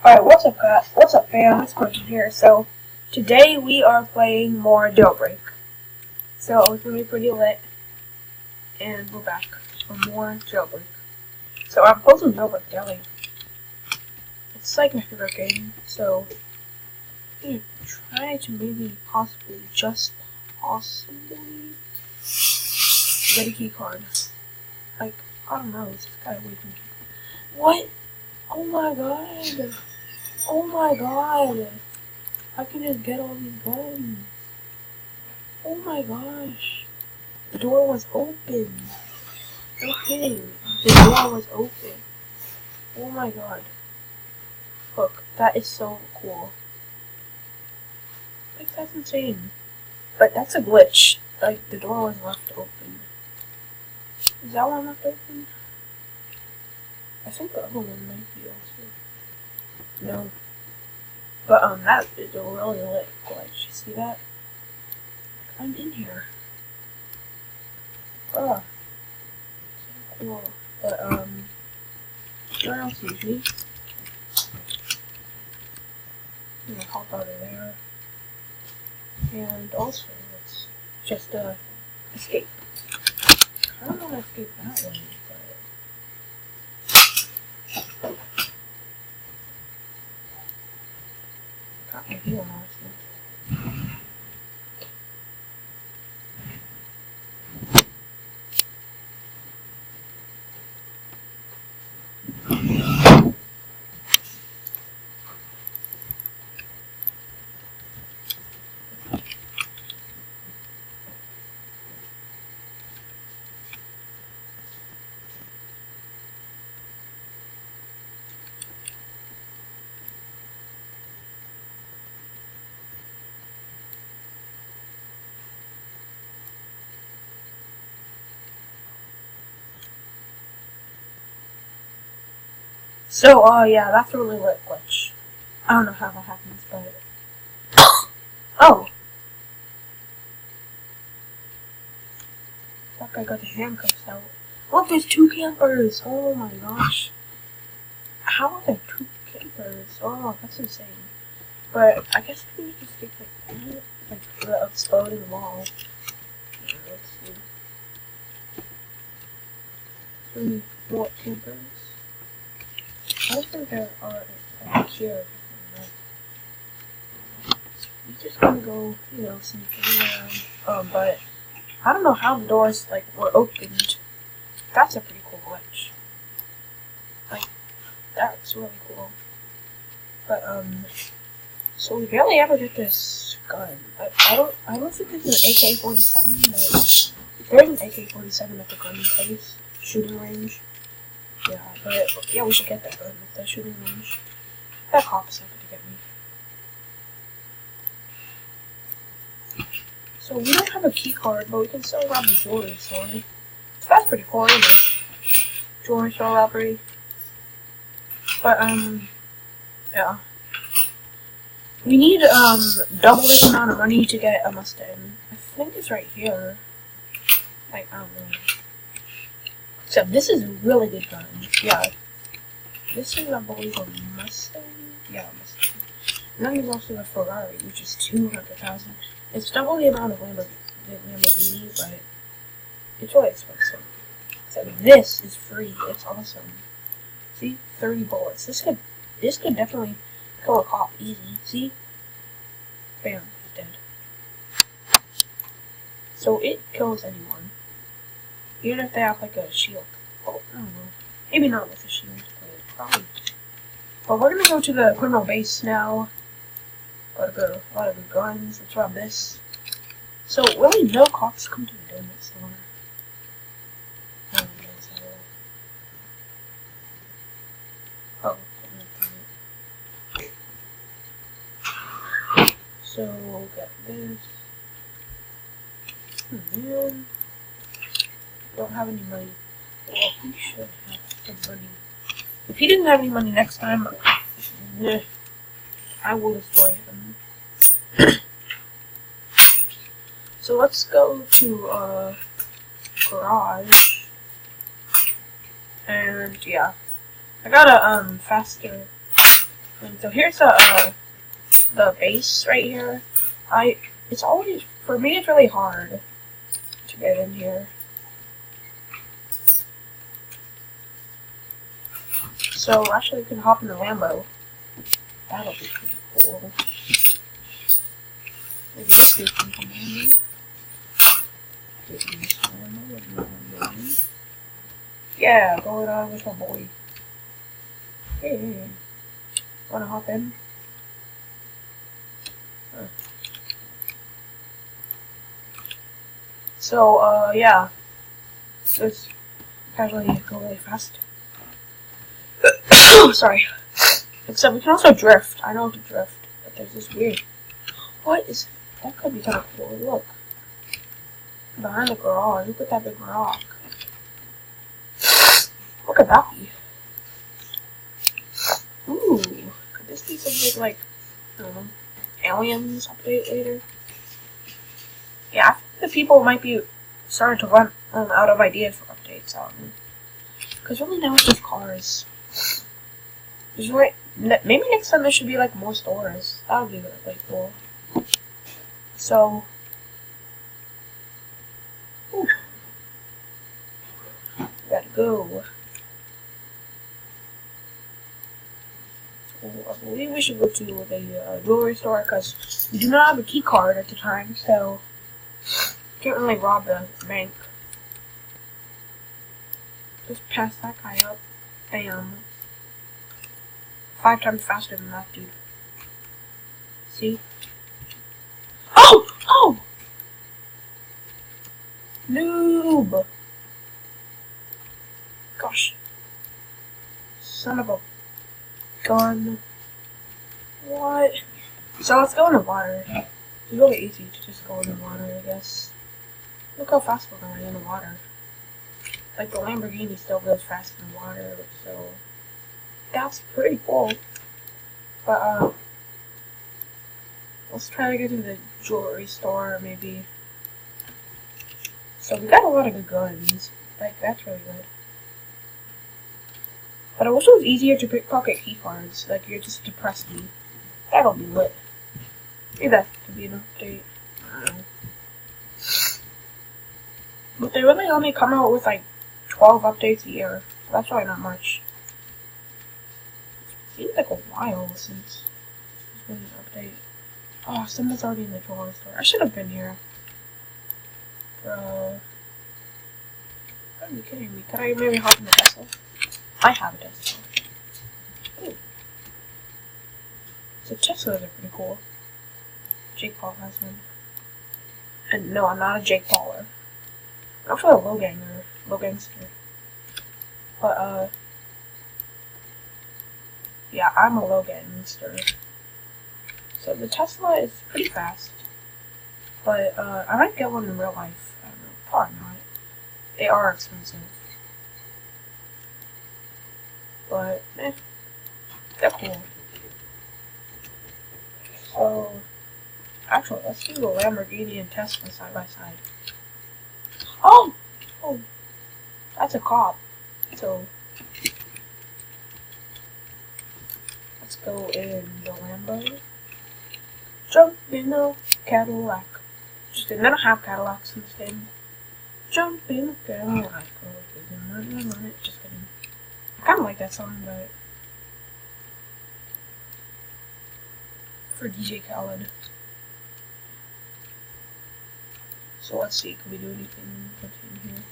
Alright, what's up, guys? What's up, fam? It's Quentin here. So, today we are playing more Jailbreak. So, it's gonna be pretty lit. And we're back for more Jailbreak. So, I'm posting Jailbreak daily. It's like my favorite game. So, I'm gonna try to maybe, possibly get a key card. Like, I don't know. This guy waiting. What? Oh my god. Oh my god. I can just get all these guns. Oh my gosh. The door was open. No kidding. The door was open. Oh my god. Look, that is so cool. Like, that's insane. But that's a glitch. Like, the door was left open. Is that one left open? I think the other one might be also. No. But, that is a really lit glitch. You see that? I'm in here. Oh. So cool. But, where else is me? I'm gonna hop out of there. And also, let's just, escape. I don't want to escape that way, but... Got my heel, honestly. So, yeah, that's a really lit glitch. I don't know how that happens, but... Oh! That guy got the handcuffs out. Look, there's two campers! Oh my gosh. How are there two campers? Oh, that's insane. But, I guess we can just get, like the exploding wall. Let's see. Three more campers. I don't think there are here. We're just gonna go, sneaking around. But I don't know how the doors were opened. That's a pretty cool glitch. Like, that's really cool. But so we barely ever get this gun. I don't think it's an AK-47, but there's an AK-47 at the gun place, shooting range. Yeah, but yeah, we should get that gun at the shooting range. That cop's not gonna get me. So we don't have a key card, but we can still rob the jewelry store. So that's pretty cool, isn't it? Jewelry store robbery. But yeah. We need double this amount of money to get a Mustang. I think it's right here. Like, I don't know. Except this is a really good gun. Yeah. This is, I believe, a Mustang? Yeah, a Mustang. And then there's also the Ferrari, which is 200,000. It's double the amount of Lamborghini, but it's really expensive. Except this is free. It's awesome. See? 30 bullets. This could definitely kill a cop easy. See? Bam. He's dead. So it kills anyone. Even if they have a shield. Oh, I don't know. Maybe not with a shield, but probably. But we're gonna go to the criminal base now. Got a lot of guns. Let's rob this. So really, no cops come to the donut store. Oh, so we'll get this. Man. Don't have any money. Well, he should have some money. If he didn't have any money next time, I will destroy him. So let's go to garage. And yeah. I got a faster And so here's the base right here. It's always, for me, it's really hard to get in here. So actually, we can hop in the Lambo. That'll be pretty cool. Maybe this dude can come in. Yeah, going on with my boy. Hey, wanna hop in? So, yeah. Let's casually go really fast. Sorry. Except we can also drift. I know how to drift, but there's this weird. What is. That could be kind of cool. Look. Behind the garage. Look at that big rock. What could that be? Ooh. Could this be something like, I don't know, Aliens update later? Yeah, I think the people might be starting to run out of ideas for updates. Because really now it's just cars. There's like, maybe next time there should be like more stores. That would be really cool. So, ooh, gotta go. I believe we should go to the jewelry store because we do not have a key card at the time, so can't really rob the bank. Just pass that guy up. Bam. 5 times faster than that dude. See? Oh! Oh! Noob! Gosh. Son of a gun. What? So let's go in the water. It's really easy to just go in the water, I guess. Look how fast we're going in the water. Like the Lamborghini still goes fast in the water, so that's pretty cool. But let's try to get to the jewelry store maybe. So we got a lot of good guns. Like that's really good. But I wish it was easier to pickpocket key cards. Like you're just depressed me. That'll be lit. Maybe that could be an update. I don't know. But they really only come out with like 12 updates a year. So that's really not much. It seems like a while since there's been an update. Oh, someone's already in the jewelry store. I should have been here. Are you kidding me? Could I maybe hop in the Tesla? I have a Tesla. Ooh. So Teslas are pretty cool. Jake Paul has one. And no, I'm not a Jake Pauler. I'm actually a low gangster. But, yeah, I'm a low gangster. So the Tesla is pretty fast. But, I might get one in real life. I don't know. Probably not. They are expensive. But, they're cool. So, actually, let's do the Lamborghini and Tesla side by side. Oh! Oh! That's a cop. So, let's go in the Lambo. Jump in a Cadillac. Just kidding, they don't have Cadillacs in this game. Jump in a Cadillac. Just kidding. I kind of like that song, but for DJ Khaled. So let's see, can we do anything in here?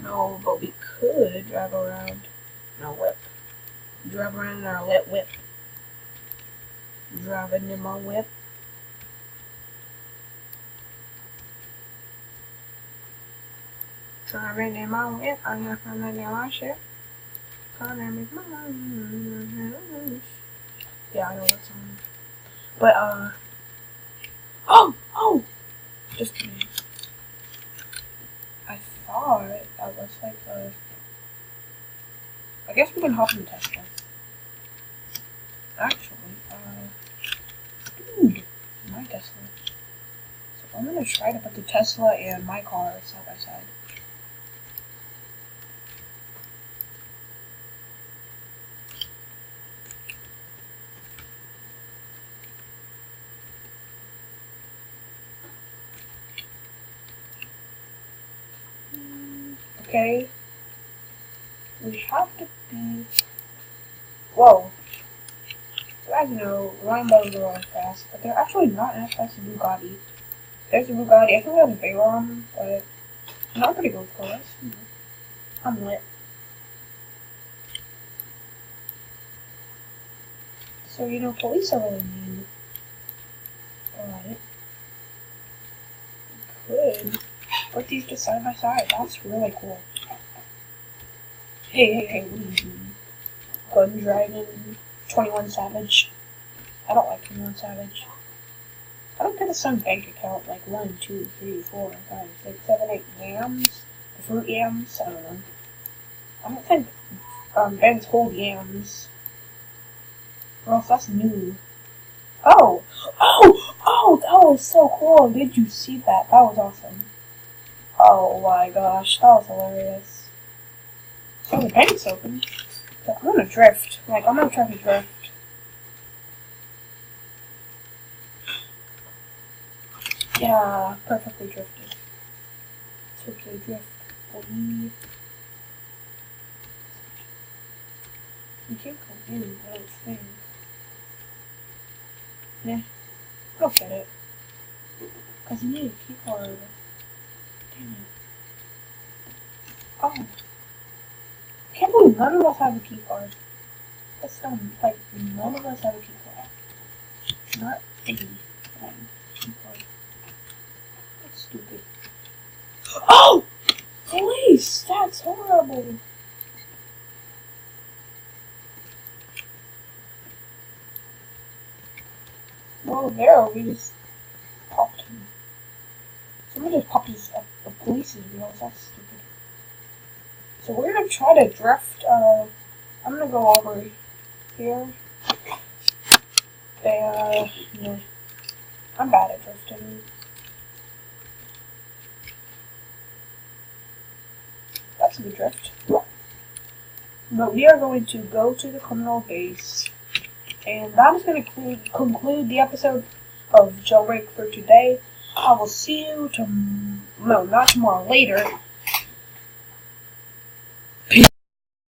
No, but we could drive around in our whip. Drive around in our lit whip. Driving in my whip. Driving in my whip, I'm not from the yellow ship. Yeah, I know that song. But, oh! Just kidding. I thought that was like I guess we can hop in the Tesla. Actually, dude, my Tesla. So I'm gonna try to put the Tesla and my car side by side. Okay. We have to be... Whoa. So as you know, Lambos are really fast, but they're actually not as fast as Bugatti. There's a Bugatti. I think it has a Vega on them, but I'm pretty good with cars. I'm lit. So, you know, police are really mean. Alright. Could put these just side by side. That's really cool. Hey, what are you doing? Gun Dragon, 21 Savage. I don't like 21 Savage. I don't get a son bank account like 1, 2, 3, 4, 5, 6, 7, 8 yams. The fruit yams? I don't know. I don't think banks hold yams. Or else that's new. Oh! That was so cool! Did you see that? That was awesome. Oh my gosh, that was hilarious. So the bank's open. So I'm gonna drift. Like, I'm gonna try to drift. Yeah, perfectly drifted. It's okay, drift. We can't go in, I don't think. Nah, I don't get it. Because you need a key card. Damn it. Oh. I can't believe none of us have a key card. That's dumb. Like, none of us have a key card. Not a key card. That's stupid. Oh! Police! That's horrible! Well, there, we just popped him. Somebody just popped a police's wheels. That's stupid. So we're gonna try to drift. I'm gonna go over here. No. I'm bad at drifting. That's a good drift. But we are going to go to the criminal base. And that is going to conclude the episode of Jailbreak for today. I will see you no, not tomorrow, later.